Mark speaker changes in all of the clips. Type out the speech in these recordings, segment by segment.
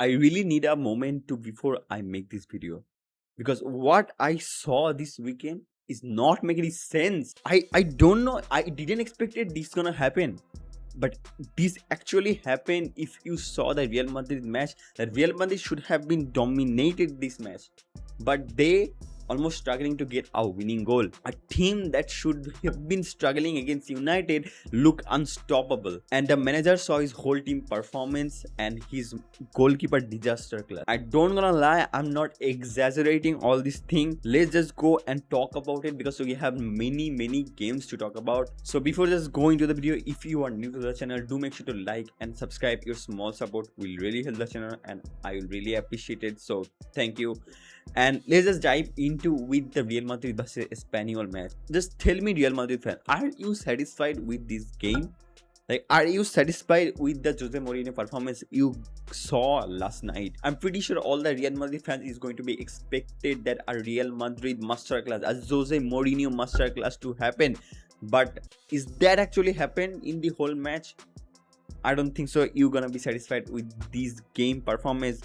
Speaker 1: I really need a moment to before I make this video because what I saw this weekend is not making any sense. I don't know. I didn't expect it this gonna happen. But this actually happened. If you saw the Real Madrid match, that Real Madrid should have been dominated this match, but they almost struggling to get a winning goal. A team that should have been struggling against United look unstoppable, and the manager saw his whole team performance and his goalkeeper disaster class. I don't gonna lie, I'm not exaggerating all this thing. Let's just go and talk about it because we have many games to talk about. So before just going to the video, if you are new to the channel, do make sure to like and subscribe. Your small support will really help the channel and I will really appreciate it, so thank you. And let's just dive into with the Real Madrid versus Espanyol match. Just tell me, Real Madrid fan, are you satisfied with this game? Like, are you satisfied with the Jose Mourinho performance you saw last night? I'm pretty sure all the Real Madrid fans is going to be expected that a Real Madrid masterclass, a Jose Mourinho masterclass to happen. But is that actually happened in the whole match? I don't think so. You're gonna be satisfied with this game performance.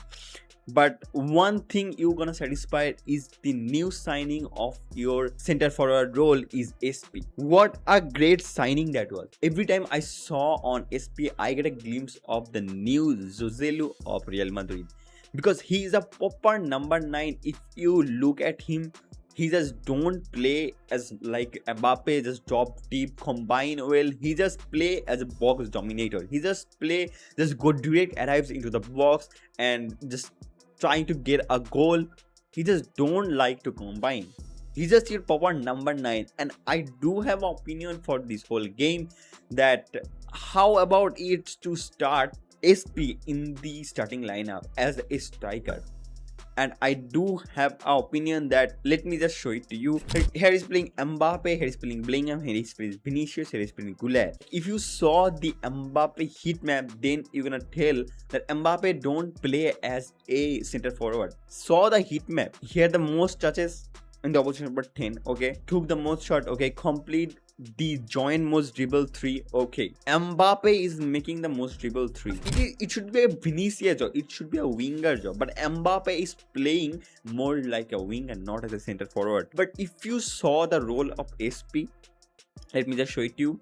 Speaker 1: But one thing you're gonna satisfy is the new signing of your center forward role is SP. What a great signing that was. Every time I saw on SP, I get a glimpse of the new Joselu of Real Madrid, because he is a proper number 9. If you look at him, he just don't play as like Mbappe, just drop deep, combine well. He just play as a box dominator. He just go direct, arrives into the box and just trying to get a goal. He just don't like to combine. He's just your proper number 9. And I do have an opinion for this whole game, that how about it to start SP in the starting lineup as a striker. And I do have an opinion that, let me just show it to you. Here is playing Mbappe, here is playing Bellingham, here is playing Vinicius, here is playing Olise. If you saw the Mbappe heat map, then you're gonna tell that Mbappe don't play as a center forward. Saw the heat map. Here the most touches in the opposition number 10. Okay, took the most shot. Okay, complete the joint most dribble 3. Okay, Mbappe is making the most dribble 3. It should be a Vinicius job, it should be a winger job, but Mbappe is playing more like a wing and not as a center forward. But if you saw the role of SP, let me just show it to you.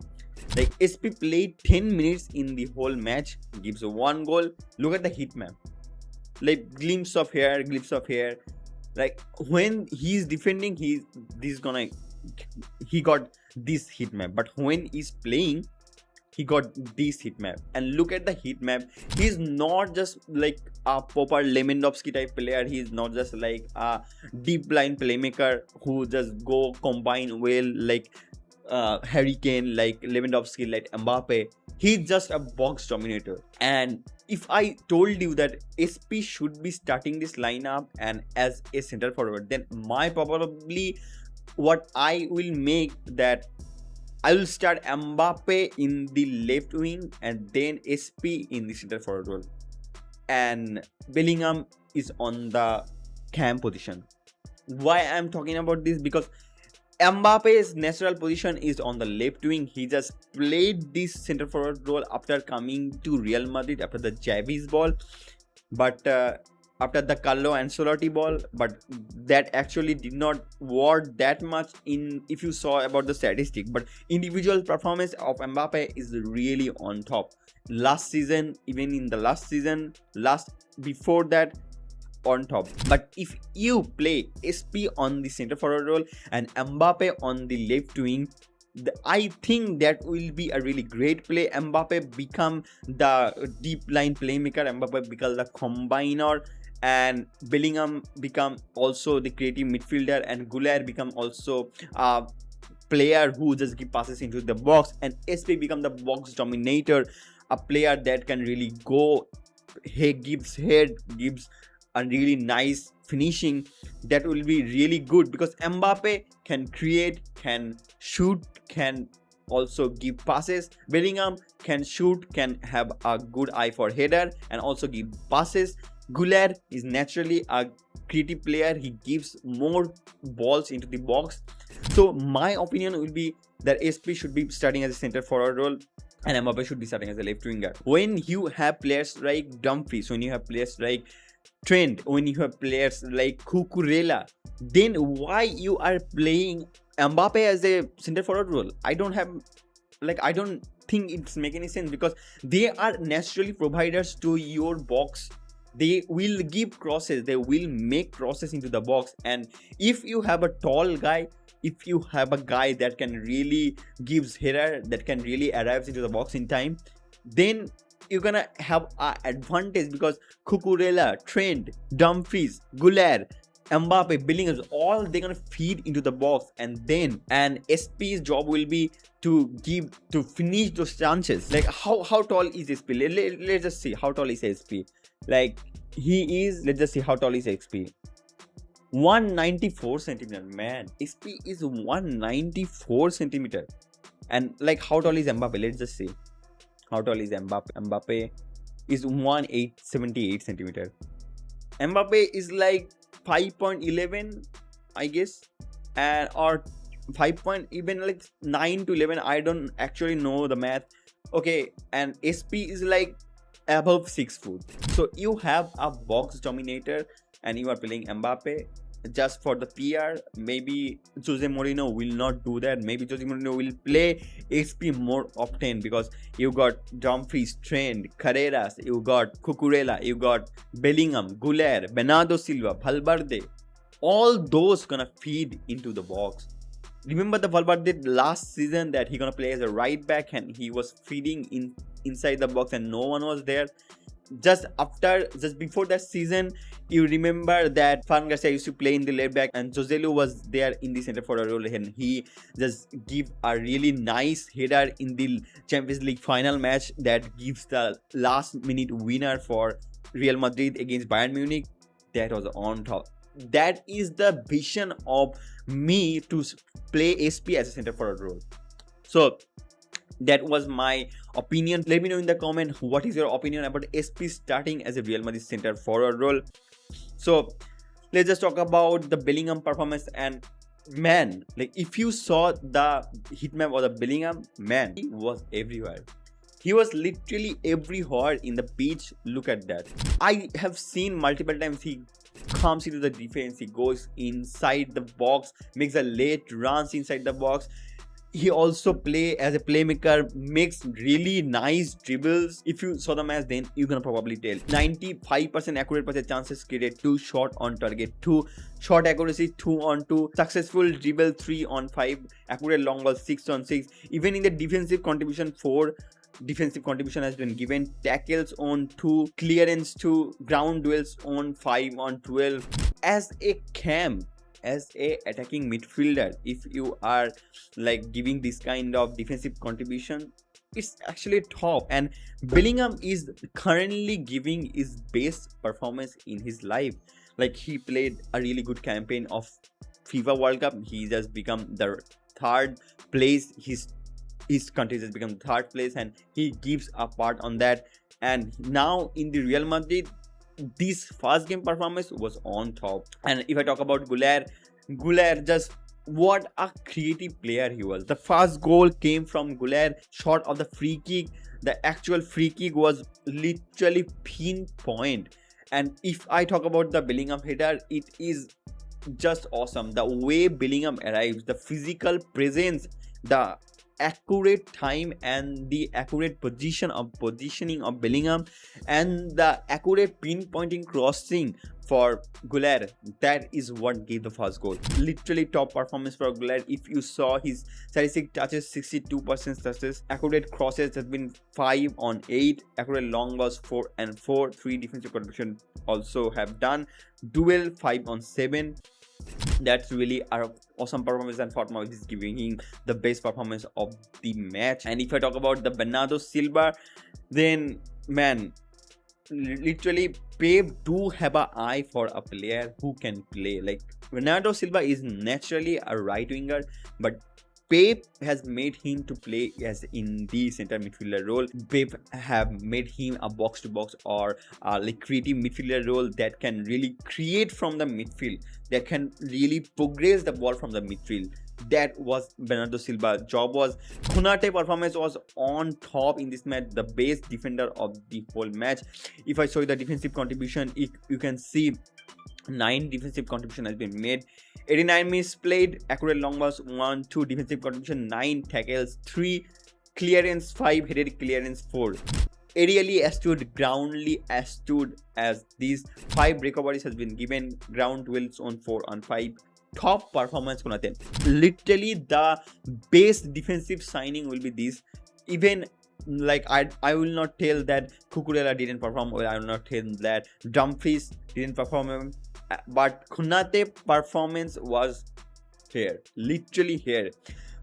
Speaker 1: Like, SP played 10 minutes in the whole match, gives 1 goal. Look at the heat map, like glimpse of here, like when he's defending, he got this heat map, but when he's playing, he got this heat map. And look at the heat map. He's not just like a proper Lewandowski type player. He's not just like a deep line playmaker who just go combine well like Hakan, like Lewandowski, like Mbappe. He's just a box dominator. And if I told you that SP should be starting this lineup and as a center forward, then my probably what I will make that I will start Mbappe in the left wing and then SP in the center forward role, and Bellingham is on the cam position. Why I'm talking about this? Because Mbappe's natural position is on the left wing. He just played this center forward role after coming to Real Madrid after the Javis ball, but after the Carlo Ancelotti ball, but that actually did not work that much in, if you saw about the statistic. But individual performance of Mbappe is really on top. Last season, even in the last season, before that, on top. But if you play SP on the center forward role and Mbappe on the left wing, I think that will be a really great play. Mbappe become the deep line playmaker, Mbappe become the combiner, and Bellingham become also the creative midfielder, and Olise become also a player who just give passes into the box, and SP become the box dominator, a player that can really go, gives a really nice finishing. That will be really good because Mbappe can create, can shoot, can also give passes. Bellingham can shoot, can have a good eye for header and also give passes. Olise is naturally a creative player. He gives more balls into the box. So my opinion will be that SP should be starting as a center forward role. and Mbappe should be starting as a left winger. When you have players like Dumfries, when you have players like Trent, when you have players like Cucurella, then why you are playing Mbappe as a center forward role? I don't think it's make any sense, because they are naturally providers to your box. They will give crosses, they will make crosses into the box, and if you have a tall guy, if you have a guy that can really gives header, that can really arrives into the box in time, then you're gonna have an advantage, because Cucurella, Trent, Dumfries, Güler, Mbappe, Bellingham, all they're gonna feed into the box, and SP's job will be to finish those chances. Like how tall is SP? Let's just see how tall is SP. Like let's just see how tall is SP. 194 centimeter, man. SP is 194 centimeter. And like how tall is Mbappe? Let's just see how tall is Mbappe. Mbappe is 78 centimeter. Mbappe is like 5.11, I guess, and or 9 to 11. I don't actually know the math. Okay, and SP is like above 6 foot. So you have a box dominator, and you are playing Mbappe just for the PR. Maybe Jose Mourinho will not do that. Maybe Jose Mourinho will play SP more often, because you got Dumfries, Trent, Carreras, you got Cucurella, you got Bellingham, Güler, Bernardo Silva, Valverde. All those gonna feed into the box. Remember the Valverde last season that he gonna play as a right back, and he was feeding inside the box and no one was there. Just before that season, you remember that Fran Garcia used to play in the left back, and Joselu was there in the center forward role, and he just give a really nice header in the Champions League final match that gives the last minute winner for Real Madrid against Bayern Munich. That was on top. That is the vision of me to play SP as a center forward role. So that was my opinion. Let me know in the comment what is your opinion about SP starting as a Real Madrid center forward role. So let's just talk about the Bellingham performance. And man, like if you saw the heat map of the Bellingham, man, he was everywhere. He was literally everywhere in the pitch. Look at that. I have seen multiple times he comes into the defense, he goes inside the box, makes a late runs inside the box. He also play as a playmaker, makes really nice dribbles. If you saw the match, then you can probably tell. 95% accurate pass chances created, 2 shot on target, 2 shot accuracy, 2 on 2, successful dribble 3 on 5, accurate long ball 6 on 6. Even in the defensive contribution, 4 defensive contribution has been given, tackles on 2, clearance 2, ground duels on 5 on 12. As a attacking midfielder, if you are like giving this kind of defensive contribution, it's actually top. And Bellingham is currently giving his best performance in his life. Like he played a really good campaign of FIFA World Cup. He just become the 3rd place. His country has become 3rd place, and he gives a part on that. And now in the Real Madrid, this first game performance was on top. And if I talk about Güler, just what a creative player he was. The first goal came from Güler, shot of the free kick. The actual free kick was literally pinpoint. And if I talk about the Bellingham header, it is just awesome. The way Bellingham arrives, the physical presence, the accurate time and the accurate positioning of Bellingham, and the accurate pinpointing crossing for Güler, that is what gave the first goal. Literally top performance for Güler. If you saw his statistic touches, 62% touches, accurate crosses has been 5 on 8, accurate long balls 4 and 4, 3 defensive contribution also have done, duel 5 on 7. That's really an awesome performance, and Fortma is giving him the best performance of the match. And if I talk about the Bernardo Silva, then man, literally Pep do have an eye for a player who can play. Like Bernardo Silva is naturally a right winger, but Pep has made him to play as in the center midfielder role. Pep have made him a box to box or like creative midfielder role that can really create from the midfield, that can really progress the ball from the midfield. that was Bernardo Silva. Job was Konate performance was on top in this match, the best defender of the whole match. If I show you the defensive contribution, you can see 9 defensive contribution has been made, 89 minutes played, accurate long balls 1, 2 defensive contribution, 9 tackles, 3 clearance, 5 headed clearance, 4 aerially astute, groundly astute, as these 5 recoveries has been given, ground duels on 4 on 5. Top performance Konate. Literally the best defensive signing will be this. Even like I will not tell that Cucurella didn't perform, or I will not tell that Dumfries didn't perform, but Konate performance was here, literally here.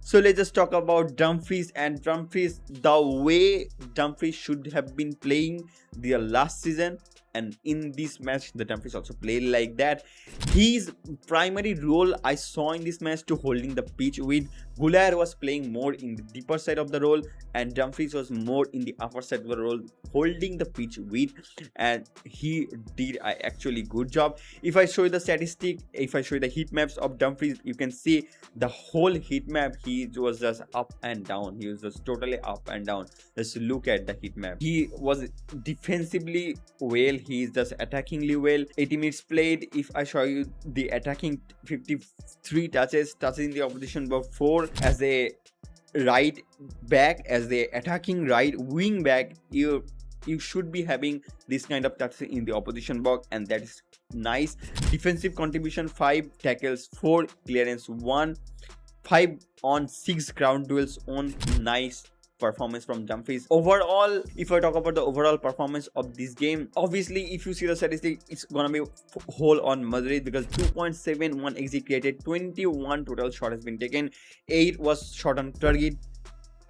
Speaker 1: So let's just talk about Dumfries. And Dumfries, the way Dumfries should have been playing the last season, and in this match the Dumfries also played like that. His primary role I saw in this match to holding the pitch with. Gulaer was playing more in the deeper side of the role, and Dumfries was more in the upper side of the role, holding the pitch with, and he did an actually good job. If I show you the statistic, if I show you the heat maps of Dumfries, you can see the whole heat map. He was just up and down. He was just totally up and down. Just look at the heat map. He was defensively well, he is just attackingly well. 80 minutes played. If I show you the attacking, 53 touches in the opposition box, 4 as a right back, as the attacking right wing back. You should be having this kind of touches in the opposition box, and that is nice. Defensive contribution, 5 tackles, 4 clearance, 1, 5 on 6 ground duels on. Nice performance from Dumfries. Overall, if I talk about the overall performance of this game, obviously if you see the statistic, it's gonna be whole on Madrid, because 2.71 XG created, 21 total shot has been taken, 8 was shot on target,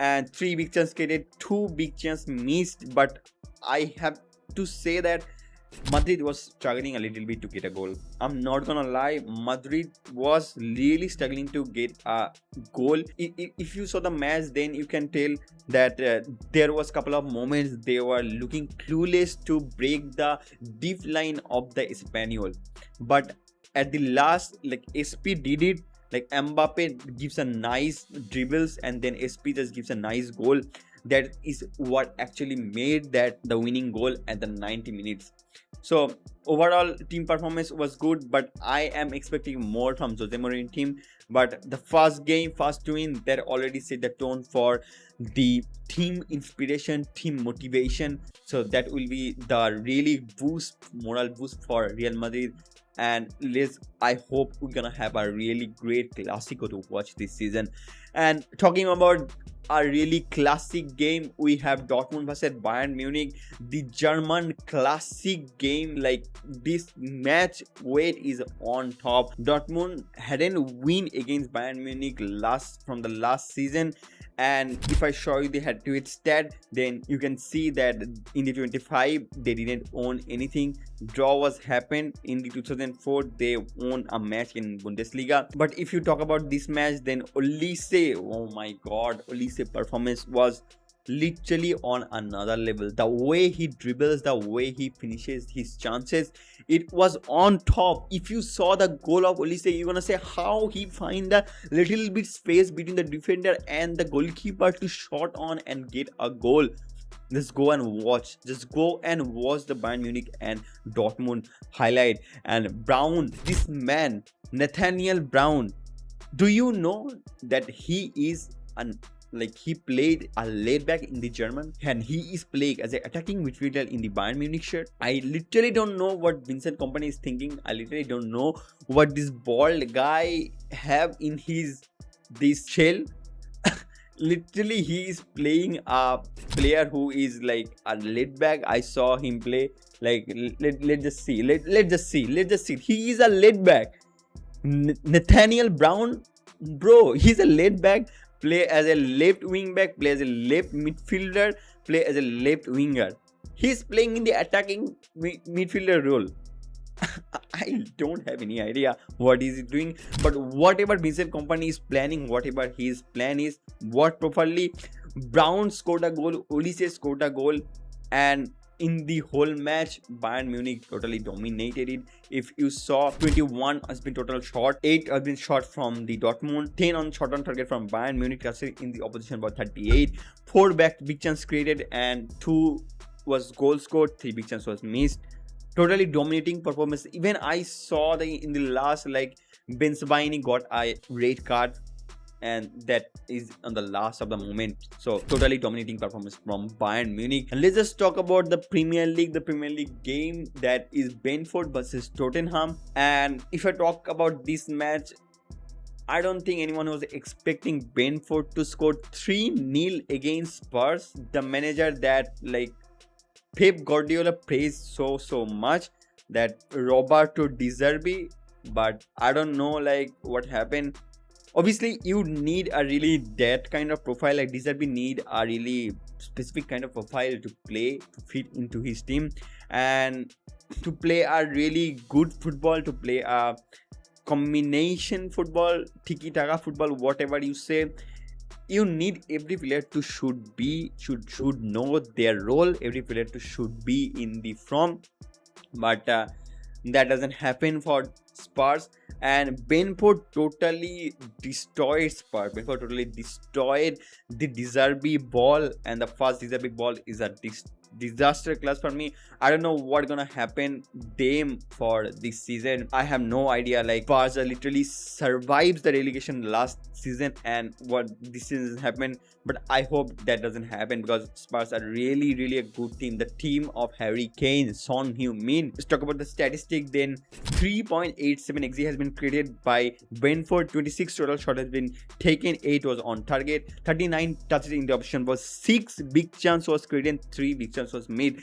Speaker 1: and 3 big chances created, 2 big chances missed. But I have to say that Madrid was struggling a little bit to get a goal. I'm not gonna lie, Madrid was really struggling to get a goal. If you saw the match, then you can tell that there was a couple of moments they were looking clueless to break the deep line of the Espanyol. But at the last, like, SP did it. Like, Mbappe gives a nice dribbles, and then SP just gives a nice goal. That is what actually made that the winning goal at the 90 minutes. So overall team performance was good, but I am expecting more from Jose Mourinho team. But the first game, first win, that already set the tone for the team inspiration, team motivation. So that will be the really moral boost for Real Madrid. And I hope we're gonna have a really great Clasico to watch this season. And talking about a really classic game, we have Dortmund versus Bayern Munich, the German classic game. Like, this match weight is on top. Dortmund hadn't win against Bayern Munich from the last season, and if I show you the head-to-head stat, then you can see that in the 25 they didn't own anything. Draw was happened in the 2004, they won a match in Bundesliga. But if you talk about this match, then Olise, oh my god, Olise performance was literally on another level. The way he dribbles, the way he finishes his chances, it was on top. If you saw the goal of Olise, you're gonna say how he find the little bit space between the defender and the goalkeeper to shot on and get a goal. Just go and watch. Just go and watch the Bayern Munich and Dortmund highlight. And Brown, this man, Nathaniel Brown, do you know that he is he played a laid back in the German, and he is playing as an attacking midfielder in the Bayern Munich shirt? I literally don't know what Vincent Kompany is thinking. I literally don't know what this bald guy have in this shell. Literally, he is playing a player who is like a laid back. I saw him play. Like, let's just see. Let's just see. He is a laid back. Nathaniel Brown, bro, he's a laid back. Play as a left wing back, play as a left midfielder, play as a left winger. He's playing in the attacking midfielder role. I don't have any idea what is he doing, but whatever Vincent Kompany is planning, whatever his plan is, work properly. Brown scored a goal, Olise scored a goal, and in the whole match, Bayern Munich totally dominated it. If you saw, 21 has been total shot, 8 has been shot from the Dortmund, 10 on shot on target from Bayern Munich, in the opposition about 38, 4 back big chance created, and 2 was goal scored, 3 big chance was missed. Totally dominating performance. Even I saw in the last, like, Benzbaini got a red card, and that is on the last of the moment. So totally dominating performance from Bayern Munich. And let's just talk about the Premier League game, that is Brentford versus Tottenham. And if I talk about this match, I don't think anyone was expecting Brentford to score 3-0 against Spurs, the manager that, like, Pep Guardiola praised so much, that Roberto De Zerbi. But I don't know, like, what happened. Obviously, you need a really that kind of profile, like De Zerbi need a really specific kind of profile to play, to fit into his team, and to play a really good football, to play a combination football, tiki-taka football, whatever you say. You need every player to should know their role. Every player to should be in the form, but that doesn't happen for Spurs. And Brentford totally destroyed Spurs. Brentford totally destroyed the De Zerbi ball, and the first De Zerbi ball is a disaster class for me. I don't know what's gonna happen them for this season. I have no idea. Like, Spurs literally survives the relegation last season, and what this season happened. But I hope that doesn't happen, because Spurs are really a good team. The team of Harry Kane, Son Heung-min. Let's talk about the statistic then. 3.87 XG has been created by Brentford. 26 total shot has been taken, 8 was on target, 39 touches in the option was 6 big chance was created, 3 big chance was made.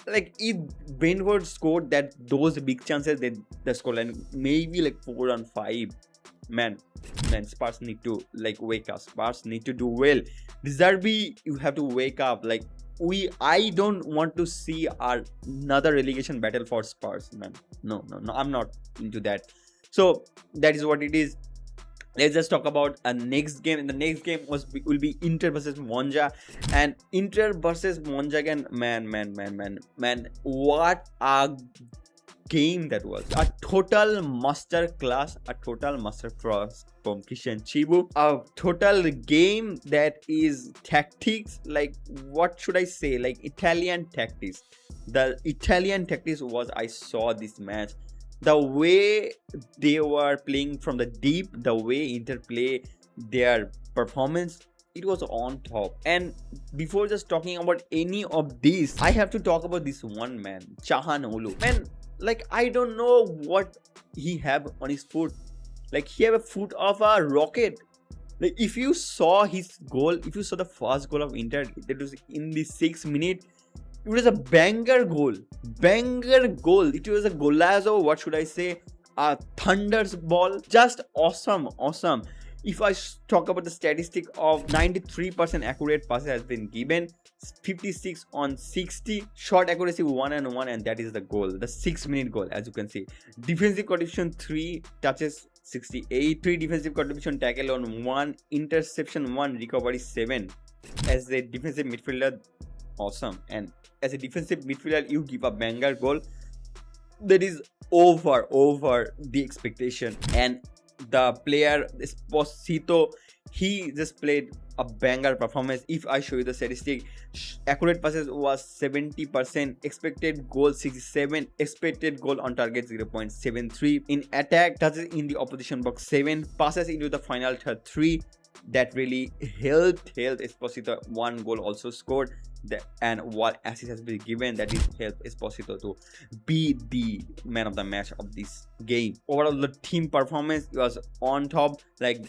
Speaker 1: Like, if Brentford scored those big chances, then the scoreline maybe like 4 on 5. Man, Spurs need to, like, wake up. Spurs need to do well. De Zerbi, you have to wake up. Like, I don't want to see another relegation battle for Spurs, man. No, I'm not into that. So that is what it is. Let's just talk about a next game. And the next game will be Inter versus Monza. And Inter versus Monza again, man, what a game that was. A total master class from Christian Chibu. A total game that is tactics, like, what should I say, like, Italian tactics. The Italian tactics was, I saw this match, the way they were playing from the deep, the way Inter play their performance, it was on top. And before just talking about any of these, I have to talk about this one man, Çalhanoğlu. Man, like, I don't know what he have on his foot. Like, he have a foot of a rocket. Like, if you saw his goal, if you saw the first goal of Inter, that was in the 6th minute, it was a banger goal. It was a golazo, what should I say, a thunder's ball. Just awesome. If I talk about the statistic of 93% accurate passes has been given, 56 on 60, shot accuracy 1-on-1, and that is the goal, the 6-minute goal, as you can see. Defensive contribution 3, touches 68, 3 defensive contribution, tackle on 1, interception 1, recovery 7. As a defensive midfielder, awesome. And as a defensive midfielder, you give a banger goal, that is over the expectation. And the player Esposito, he just played a banger performance. If I show you the statistic, accurate passes was 70%, expected goal 67, expected goal on target 0.73, in attack, touches in the opposition box 7, passes into the final third 3. That really helped Esposito. 1 goal also scored, and what assist has been given, that is helped Esposito to be the man of the match of this game. Overall, the team performance was on top. Like,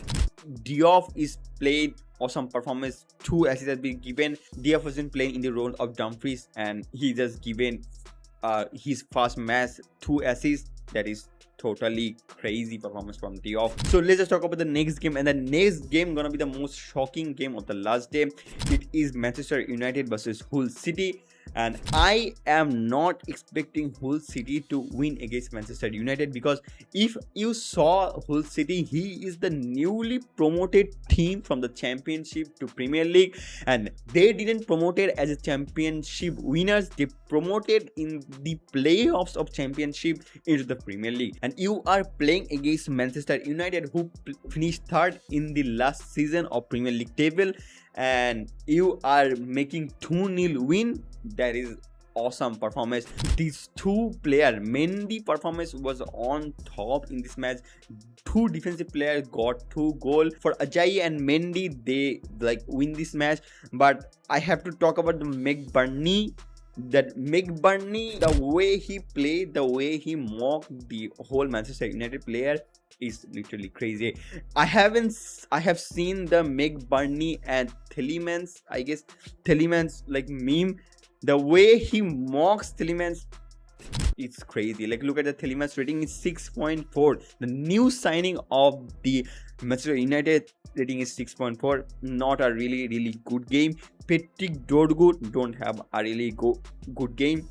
Speaker 1: Diop is played awesome performance, 2 assists has been given. Diop has been playing in the role of Dumfries, and he just given his first match 2 assists. That is totally crazy performance from Diop. So let's just talk about the next game, and the next game gonna be the most shocking game of the last day. It is Manchester United versus Hull City. And I am not expecting Hull City to win against Manchester United, because if you saw Hull City, he is the newly promoted team from the Championship to Premier League, and they didn't promoted as a Championship winners, they promoted in the playoffs of Championship into the Premier League. And you are playing against Manchester United, who finished third in the last season of Premier League table, and you are making 2-0 win. That is awesome performance. These two players, Mendy performance was on top in this match. Two defensive players got 2 goals. For Ajayi and Mendy, they like win this match. But I have to talk about the McBurney. That McBurney, the way he played, the way he mocked the whole Manchester United player is literally crazy. I have seen the McBurney and Tielemans, I guess Tielemans like meme. The way he mocks Tielemans, it's crazy. Like, look at the Tielemans rating is 6.4. The new signing of the Manchester United rating is 6.4. Not a really good game. Patrick Dortmund don't have a really good game.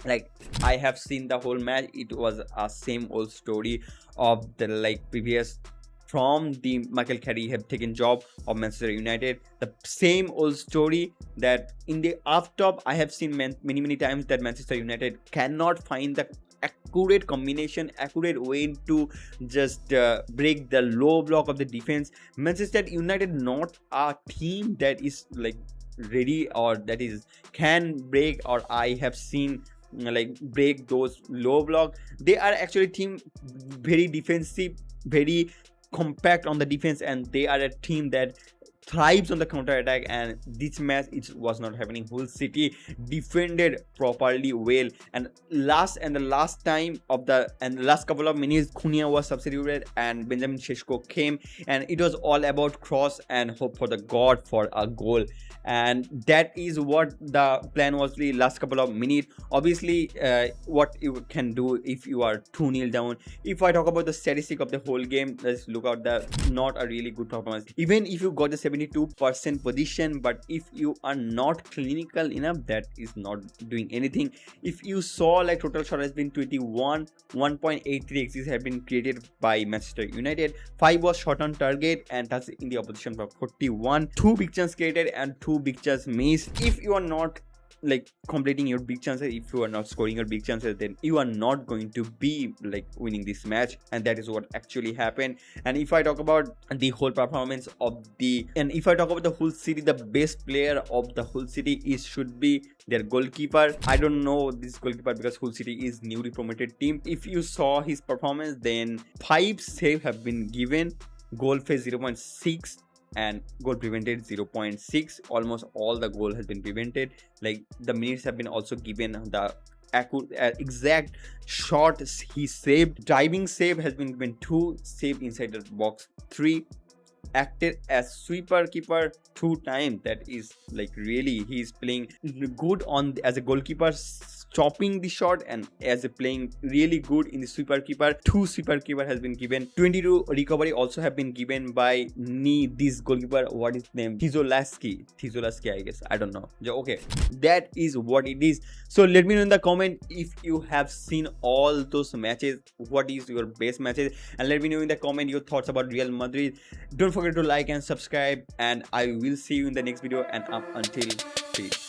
Speaker 1: Like, I have seen the whole match. It was a same old story of the like previous from the Michael Carey have taken job of Manchester United. The same old story that in the up top, I have seen many times that Manchester United cannot find the accurate combination, accurate way to just break the low block of the defense. Manchester United not a team that is like ready or that is can break, or I have seen like break those low block. They are actually team very defensive, very compact on the defense, and they are a team that thrives on the counter attack. And this match, it was not happening. Hull City defended properly well, and the last couple of minutes, Cunha was substituted and Benjamin Sesko came, and it was all about cross and hope for the god for a goal. And that is what the plan was the last couple of minutes. Obviously, what you can do if you are 2-0 down. If I talk about the statistic of the whole game, let's look at the not a really good performance. Even if you got the 72% position, but if you are not clinical enough, that is not doing anything. If you saw like total shot has been 21, 1.83 xgs have been created by Manchester United, 5 was shot on target, and that's in the opposition for 41. 2 big chances created and 2 big chances missed. If you are not like completing your big chances, if you are not scoring your big chances, then you are not going to be like winning this match, and that is what actually happened. And if I talk about the whole performance of the Hull City, the best player of the Hull City should be their goalkeeper. I don't know this goalkeeper because Hull City is newly promoted team. If you saw his performance, then 5 saves have been given, goal face 0.6, and goal prevented 0.6. Almost all the goal has been prevented. Like, the minutes have been also given, the exact shot he saved. Diving save has been given 2, save inside the box 3, acted as sweeper keeper 2 times. That is like really he's playing good on as a goalkeeper, stopping the shot, and as a playing really good in the sweeper keeper. 2 sweeper keeper has been given. 22 recovery also have been given by this goalkeeper. What is his name? Thizolasky, I guess. I don't know. Okay, that is what it is. So let me know in the comment if you have seen all those matches, what is your best matches, and let me know in the comment your thoughts about Real Madrid. Don't forget to like and subscribe, and I will see you in the next video, and up until peace.